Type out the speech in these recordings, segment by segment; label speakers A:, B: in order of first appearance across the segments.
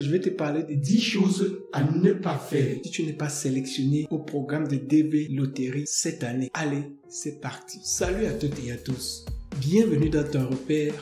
A: je vais te parler de 10 choses à ne pas faire si tu n'es pas sélectionné au programme de DV Loterie cette année. Allez, c'est parti. Salut à toutes et à tous. Bienvenue dans ton repère,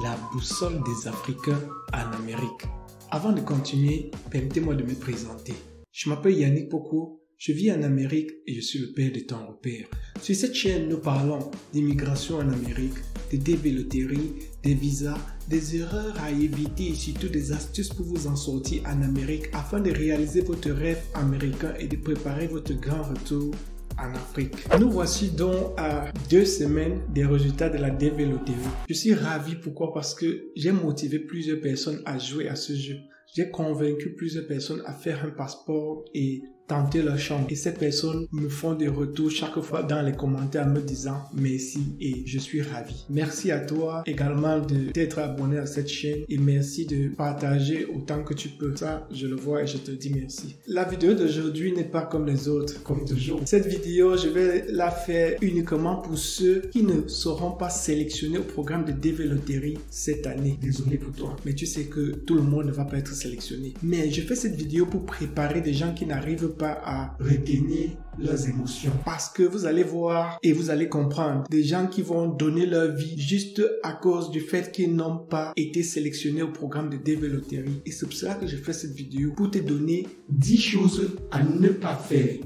A: la boussole des Africains en Amérique. Avant de continuer, permettez-moi de me présenter. Je m'appelle Yannick Poko, je vis en Amérique et je suis le père de ton repère. Sur cette chaîne, nous parlons d'immigration en Amérique, de DV Loterie, des visas, des erreurs à éviter et surtout des astuces pour vous en sortir en Amérique afin de réaliser votre rêve américain et de préparer votre grand retour en Afrique. Nous voici donc à 2 semaines des résultats de la DV Loterie. Je suis ravi, pourquoi? Parce que j'ai motivé plusieurs personnes à jouer à ce jeu. J'ai convaincu plusieurs personnes à faire un passeport et tenter leur chance. Et ces personnes me font des retours chaque fois dans les commentaires me disant merci et je suis ravi. Merci à toi également d'être abonné à cette chaîne et merci de partager autant que tu peux. Ça, je le vois et je te dis merci. La vidéo d'aujourd'hui n'est pas comme les autres, comme toujours. Cette vidéo, je vais la faire uniquement pour ceux qui ne seront pas sélectionnés au programme de DV Loterie cette année. Désolé pour toi, mais tu sais que tout le monde ne va pas être sélectionné. Mais je fais cette vidéo pour préparer des gens qui n'arrivent pas à retenir leurs émotions. Parce que vous allez voir et vous allez comprendre des gens qui vont donner leur vie juste à cause du fait qu'ils n'ont pas été sélectionnés au programme de DV Loterie. Et c'est pour cela que je fais cette vidéo pour te donner 10 choses à ne pas faire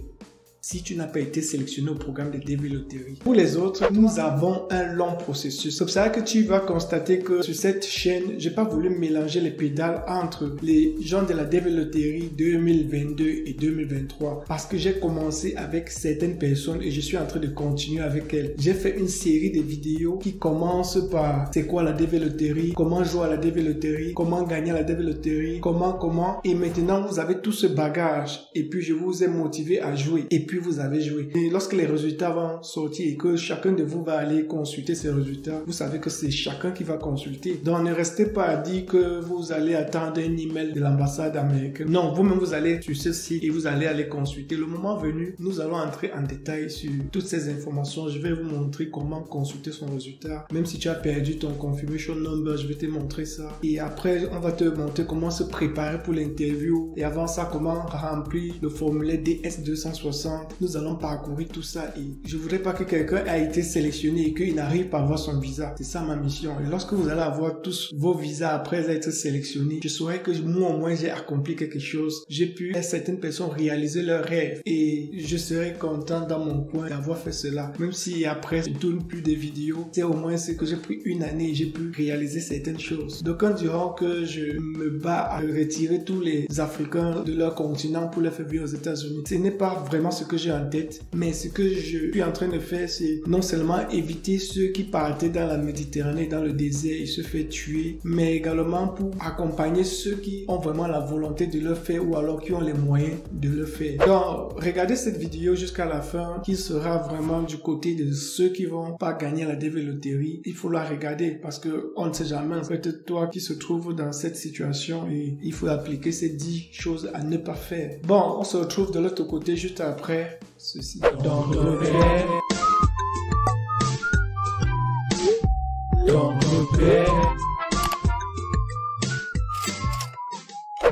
A: si tu n'as pas été sélectionné au programme de DV Loterie. Pour les autres, nous avons un long processus. C'est pour ça que tu vas constater que sur cette chaîne, j'ai pas voulu mélanger les pédales entre les gens de la DV Loterie 2022 et 2023 parce que j'ai commencé avec certaines personnes et je suis en train de continuer avec elles. J'ai fait une série de vidéos qui commencent par c'est quoi la DV Loterie, comment jouer à la DV Loterie, comment gagner à la DV Loterie, comment. Et maintenant, vous avez tout ce bagage et puis je vous ai motivé à jouer. Et puis vous avez joué. Et lorsque les résultats vont sortir et que chacun de vous va aller consulter ces résultats, vous savez que c'est chacun qui va consulter. Donc ne restez pas à dire que vous allez attendre un email de l'ambassade américaine. Non, vous-même vous allez sur ce site et vous allez aller consulter. Le moment venu, nous allons entrer en détail sur toutes ces informations. Je vais vous montrer comment consulter son résultat. Même si tu as perdu ton confirmation number, je vais te montrer ça. Et après, on va te montrer comment se préparer pour l'interview. Et avant ça, comment remplir le formulaire DS260. Nous allons parcourir tout ça et je voudrais pas que quelqu'un ait été sélectionné et qu'il n'arrive pas à avoir son visa. C'est ça ma mission. Et lorsque vous allez avoir tous vos visas après être sélectionnés, je saurai que moi au moins j'ai accompli quelque chose. J'ai pu à certaines personnes réaliser leurs rêves et je serai content dans mon coin d'avoir fait cela. Même si après je ne tourne plus de vidéos, c'est au moins ce que j'ai pris une année et j'ai pu réaliser certaines choses. Donc quand diront que je me bats à retirer tous les Africains de leur continent pour les faire vivre aux États-Unis, ce n'est pas vraiment ce que j'ai en tête, mais ce que je suis en train de faire, c'est non seulement éviter ceux qui partaient dans la Méditerranée, dans le désert et se fait tuer, mais également pour accompagner ceux qui ont vraiment la volonté de le faire ou alors qui ont les moyens de le faire. Donc, regardez cette vidéo jusqu'à la fin, qui sera vraiment du côté de ceux qui vont pas gagner la DV Loterie. Il faut la regarder parce que on ne sait jamais, peut-être toi qui se trouve dans cette situation et il faut appliquer ces 10 choses à ne pas faire. Bon, on se retrouve de l'autre côté juste après ceci. Dans le repère.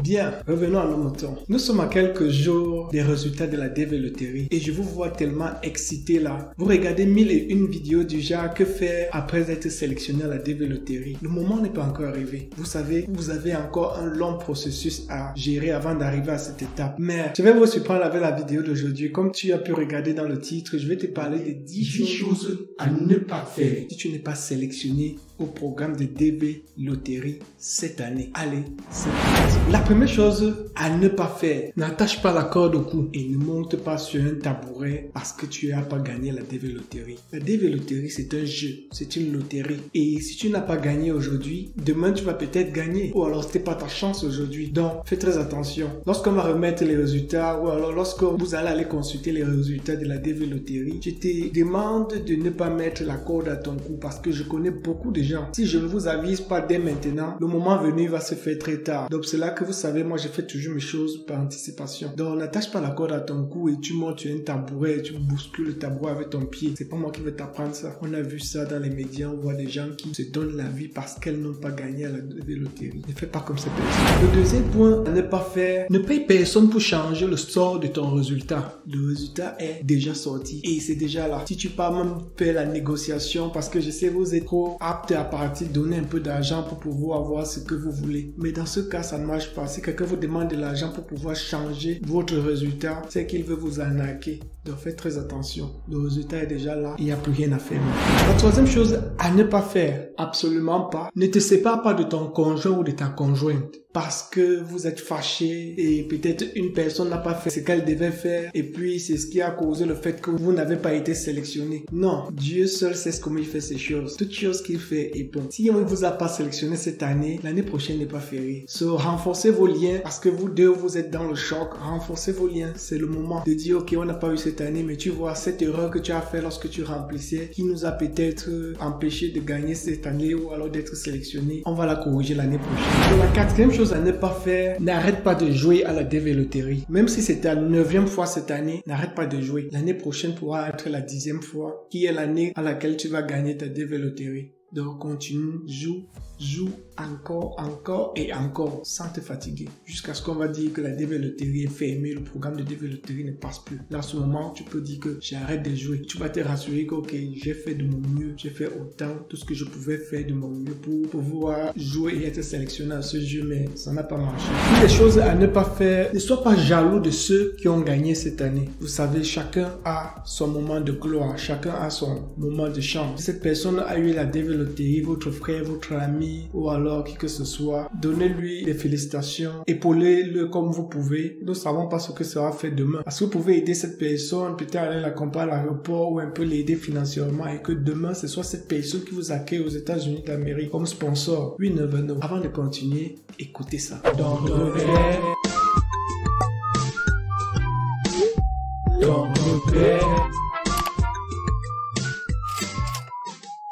A: Bien, revenons à nos moutons. Nous sommes à quelques jours des résultats de la DV Loterie et je vous vois tellement excité là. Vous regardez 1001 vidéos du genre que faire après être sélectionné à la DV Loterie. Le moment n'est pas encore arrivé. Vous savez, vous avez encore un long processus à gérer avant d'arriver à cette étape. Mais je vais vous surprendre avec la vidéo d'aujourd'hui. Comme tu as pu regarder dans le titre, je vais te parler de 10 choses à ne pas faire si tu n'es pas sélectionné au programme de DV Loterie cette année. Allez, c'est parti. La première chose à ne pas faire, n'attache pas la corde au cou et ne monte pas sur un tabouret parce que tu n'as pas gagné la DV Loterie. La DV Loterie, c'est un jeu, c'est une loterie. Et si tu n'as pas gagné aujourd'hui, demain tu vas peut-être gagner. Ou alors c'était pas ta chance aujourd'hui. Donc, fais très attention. Lorsqu'on va remettre les résultats ou alors lorsque vous allez aller consulter les résultats de la DV Loterie, je te demande de ne pas mettre la corde à ton cou parce que je connais beaucoup de gens gens. Si je ne vous avise pas dès maintenant, le moment venu va se faire très tard. Donc c'est là que vous savez, moi je fais toujours mes choses par anticipation. Donc n'attache pas la corde à ton cou et tu montes sur un tabouret et tu bouscules le tabouret avec ton pied. C'est pas moi qui vais t'apprendre ça. On a vu ça dans les médias, on voit des gens qui se donnent la vie parce qu'elles n'ont pas gagné à la loterie. Ne fais pas comme ces personnes. Le deuxième point à ne pas faire, ne paye personne pour changer le sort de ton résultat. Le résultat est déjà sorti et c'est déjà là. Si tu pars même faire la négociation, parce que je sais vous êtes trop apte à partir donner un peu d'argent pour pouvoir avoir ce que vous voulez. Mais dans ce cas, ça ne marche pas. Si quelqu'un vous demande de l'argent pour pouvoir changer votre résultat, c'est qu'il veut vous arnaquer. Donc faites très attention. Le résultat est déjà là. Il n'y a plus rien à faire. La troisième chose à ne pas faire, absolument pas. Ne te sépare pas de ton conjoint ou de ta conjointe parce que vous êtes fâché et peut-être une personne n'a pas fait ce qu'elle devait faire et puis c'est ce qui a causé le fait que vous n'avez pas été sélectionné. Non, Dieu seul sait comment il fait ces choses. Toute chose qu'il fait est bon. Si on ne vous a pas sélectionné cette année, l'année prochaine n'est pas férié. So, renforcez vos liens parce que vous deux, vous êtes dans le choc. Renforcez vos liens. C'est le moment de dire, ok, on n'a pas eu cette année, mais tu vois, cette erreur que tu as fait lorsque tu remplissais, qui nous a peut-être empêché de gagner cette année ou alors d'être sélectionné, on va la corriger l'année prochaine. Donc, la quatrième chose à ne pas faire, n'arrête pas de jouer à la DV Loterie. Même si c'était la 9e fois cette année, n'arrête pas de jouer. L'année prochaine pourra être la 10e fois, qui est l'année à laquelle tu vas gagner ta DV Loterie. Donc continue, joue encore et encore sans te fatiguer jusqu'à ce qu'on va dire que la DV Loterie est fermée, le programme de DV Loterie ne passe plus. Là, à ce moment, tu peux dire que j'arrête de jouer. Tu vas te rassurer que ok, j'ai fait de mon mieux, j'ai fait autant, tout ce que je pouvais faire de mon mieux pour pouvoir jouer et être sélectionné à ce jeu, mais ça n'a pas marché. Une des choses à ne pas faire, ne sois pas jaloux de ceux qui ont gagné cette année. Vous savez, chacun a son moment de gloire, chacun a son moment de chance. Si cette personne a eu la DV Loterie, votre frère, votre ami ou alors qui que ce soit, donnez-lui des félicitations, épaulez-le comme vous pouvez. Nous ne savons pas ce que sera fait demain. Parce que vous pouvez aider cette personne, peut-être aller l'accompagner à l'aéroport ou un peu l'aider financièrement et que demain ce soit cette personne qui vous accueille aux États-Unis d'Amérique comme sponsor. We never know. Avant de continuer, écoutez ça. Dans repère.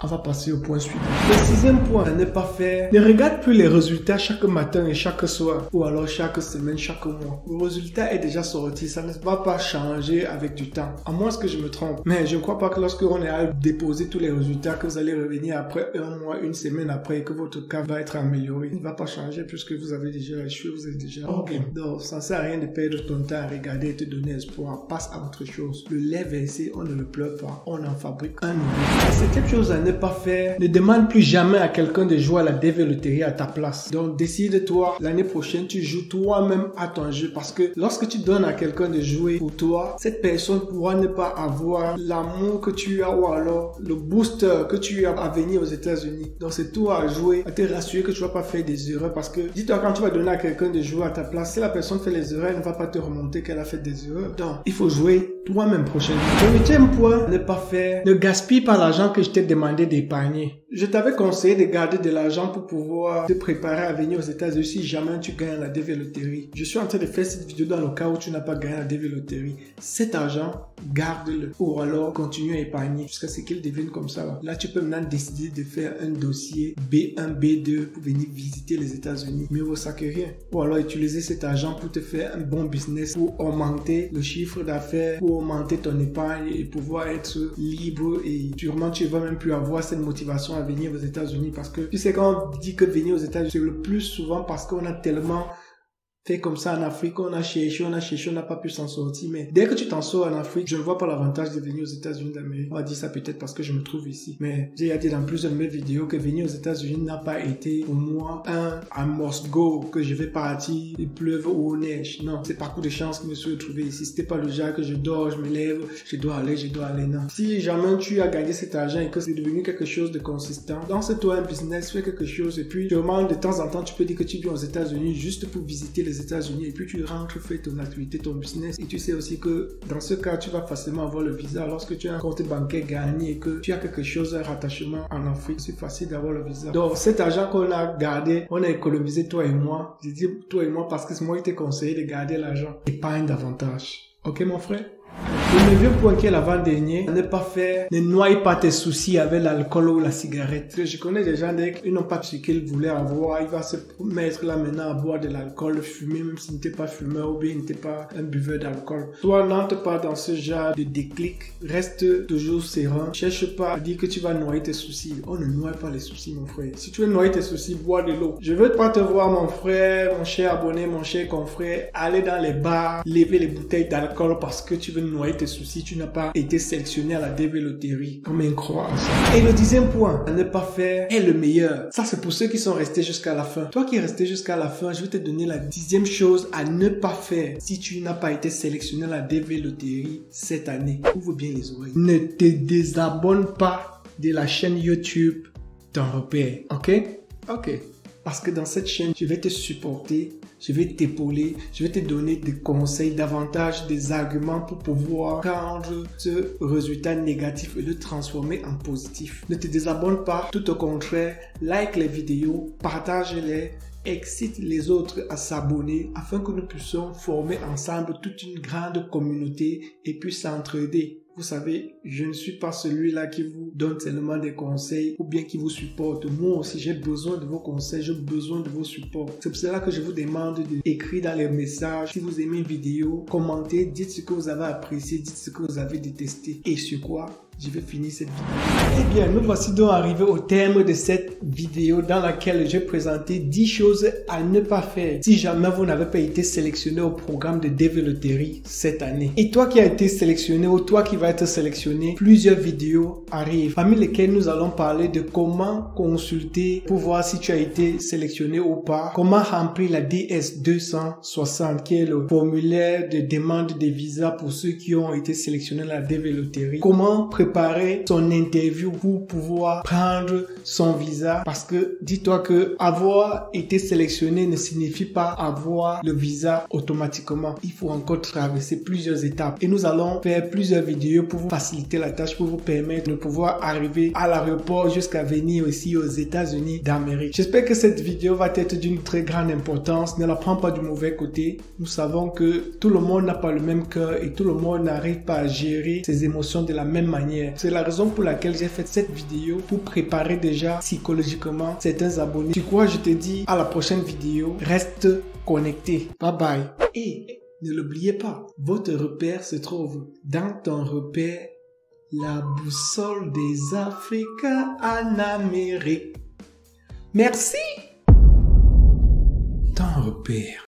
A: On va passer au point suivant. Le 6e point à ne pas faire, ne regarde plus les résultats chaque matin et chaque soir, ou alors chaque semaine, chaque mois. Le résultat est déjà sorti, ça ne va pas changer avec du temps, à moins que je me trompe. Mais je ne crois pas que lorsque on est à déposer tous les résultats, que vous allez revenir après un mois, une semaine après, et que votre cas va être amélioré. Il ne va pas changer puisque vous avez déjà échoué, vous êtes déjà ok. Donc, ça ne sert à rien de perdre ton temps à regarder et te donner espoir. Passe à autre chose. Le lait versé, on ne le pleure pas, on en fabrique un nouveau. C'est quelque chose à ne pas faire. Ne demande plus jamais à quelqu'un de jouer à la DV Loterie à ta place. Donc décide-toi, l'année prochaine tu joues toi-même à ton jeu, parce que lorsque tu donnes à quelqu'un de jouer pour toi, cette personne pourra ne pas avoir l'amour que tu as ou alors le booster que tu as à venir aux États-Unis. Donc c'est toi à jouer, à te rassurer que tu vas pas faire des erreurs, parce que dis-toi, quand tu vas donner à quelqu'un de jouer à ta place, si la personne fait les erreurs, elle ne va pas te remonter qu'elle a fait des erreurs. Donc il faut jouer toi-même prochainement. Le 8e point, ne pas faire, ne gaspille pas l'argent que je t'ai demandé d'épargner. Je t'avais conseillé de garder de l'argent pour pouvoir te préparer à venir aux États-Unis si jamais tu gagnes la DV Loterie. Je suis en train de faire cette vidéo dans le cas où tu n'as pas gagné la DV Loterie. Cet argent, garde-le. Ou alors, continue à épargner jusqu'à ce qu'il devienne comme ça. Là, tu peux maintenant décider de faire un dossier B1, B2 pour venir visiter les États-Unis. Mieux vaut ça que rien. Ou alors, utiliser cet argent pour te faire un bon business, pour augmenter le chiffre d'affaires, pour augmenter ton épargne et pouvoir être libre, et sûrement tu vas même plus avoir cette motivation à venir aux États-Unis, parce que tu sais, quand on dit que venir aux États-Unis, c'est le plus souvent parce qu'on a tellement fait comme ça en Afrique, on a cherché, on n'a pas pu s'en sortir. Mais dès que tu t'en sors en Afrique, je ne vois pas l'avantage de venir aux États-Unis d'Amérique. On va dire ça peut-être parce que je me trouve ici. Mais j'ai dit dans plusieurs de mes vidéos que venir aux États-Unis n'a pas été pour moi un must go, que je vais partir, il pleuve ou il neige. Non, c'est parcours de chance qui me suis retrouvé ici. C'était pas le genre que je dors, je me lève, je dois aller. Non. Si jamais tu as gagné cet argent et que c'est devenu quelque chose de consistant, lance-toi un business, fais quelque chose, et puis sûrement de temps en temps tu peux dire que tu viens aux États-Unis juste pour visiter les États-Unis, et puis tu rentres, fais ton activité, ton business, et tu sais aussi que dans ce cas tu vas facilement avoir le visa. Lorsque tu as un compte bancaire gagné et que tu as quelque chose, un rattachement en Afrique, c'est facile d'avoir le visa. Donc cet argent qu'on a gardé, on a économisé, toi et moi. Je dis toi et moi parce que c'est moi qui t'ai conseillé de garder l'argent. Épargne davantage. Ok mon frère? Le 9e point qui est l'avant-dernier, ne pas faire, ne noie pas tes soucis avec l'alcool ou la cigarette. Je connais des gens qui n'ont pas ce qu'ils voulaient avoir, il va se mettre là maintenant à boire de l'alcool, fumer même s'il n'était pas fumeur ou bien il n'était pas un buveur d'alcool. Toi, n'entre pas dans ce genre de déclic, reste toujours serein, cherche pas à dire que tu vas noyer tes soucis. On ne noie pas les soucis, mon frère. Si tu veux noyer tes soucis, bois de l'eau. Je veux pas te voir, mon frère, mon cher abonné, mon cher confrère, aller dans les bars, lever les bouteilles d'alcool parce que tu veux noyer tes soucis, tu n'as pas été sélectionné à la DV Loterie. Comme incroyable. Et le 10e point, à ne pas faire est le meilleur. Ça, c'est pour ceux qui sont restés jusqu'à la fin. Toi qui es resté jusqu'à la fin, je vais te donner la 10e chose à ne pas faire si tu n'as pas été sélectionné à la DV Loterie cette année. Ouvre bien les oreilles. Ne te désabonne pas de la chaîne YouTube Ton Repère. Ok? Ok. Parce que dans cette chaîne, je vais te supporter, je vais t'épauler, je vais te donner des conseils, davantage des arguments pour pouvoir prendre ce résultat négatif et le transformer en positif. Ne te désabonne pas, tout au contraire, like les vidéos, partage-les, excite les autres à s'abonner afin que nous puissions former ensemble toute une grande communauté et puis s'entraider. Vous savez, je ne suis pas celui-là qui vous donne seulement des conseils ou bien qui vous supporte. Moi aussi, j'ai besoin de vos conseils, j'ai besoin de vos supports. C'est pour cela que je vous demande d'écrire dans les messages. Si vous aimez une vidéo, commentez, dites ce que vous avez apprécié, dites ce que vous avez détesté. Et sur quoi je vais finir cette vidéo. Eh bien, nous voici donc arrivés au terme de cette vidéo dans laquelle j'ai présenté 10 choses à ne pas faire si jamais vous n'avez pas été sélectionné au programme de DV Loterie cette année. Et toi qui as été sélectionné ou toi qui vas être sélectionné, plusieurs vidéos arrivent, parmi lesquelles nous allons parler de comment consulter pour voir si tu as été sélectionné ou pas, comment remplir la DS 260 qui est le formulaire de demande de visa pour ceux qui ont été sélectionnés à la DV Loterie, comment préparer son interview pour pouvoir prendre son visa, parce que dis-toi que avoir été sélectionné ne signifie pas avoir le visa automatiquement. Il faut encore traverser plusieurs étapes et nous allons faire plusieurs vidéos pour vous faciliter la tâche, pour vous permettre de pouvoir arriver à l'aéroport jusqu'à venir aussi aux États-Unis d'Amérique. J'espère que cette vidéo va être d'une très grande importance. Ne la prends pas du mauvais côté. Nous savons que tout le monde n'a pas le même cœur et tout le monde n'arrive pas à gérer ses émotions de la même manière. C'est la raison pour laquelle j'ai fait cette vidéo, pour préparer déjà psychologiquement certains abonnés. Tu crois, je te dis à la prochaine vidéo. Reste connecté. Bye bye. Et ne l'oubliez pas, votre repère se trouve dans ton repère, la boussole des Africains en Amérique. Merci. Ton repère.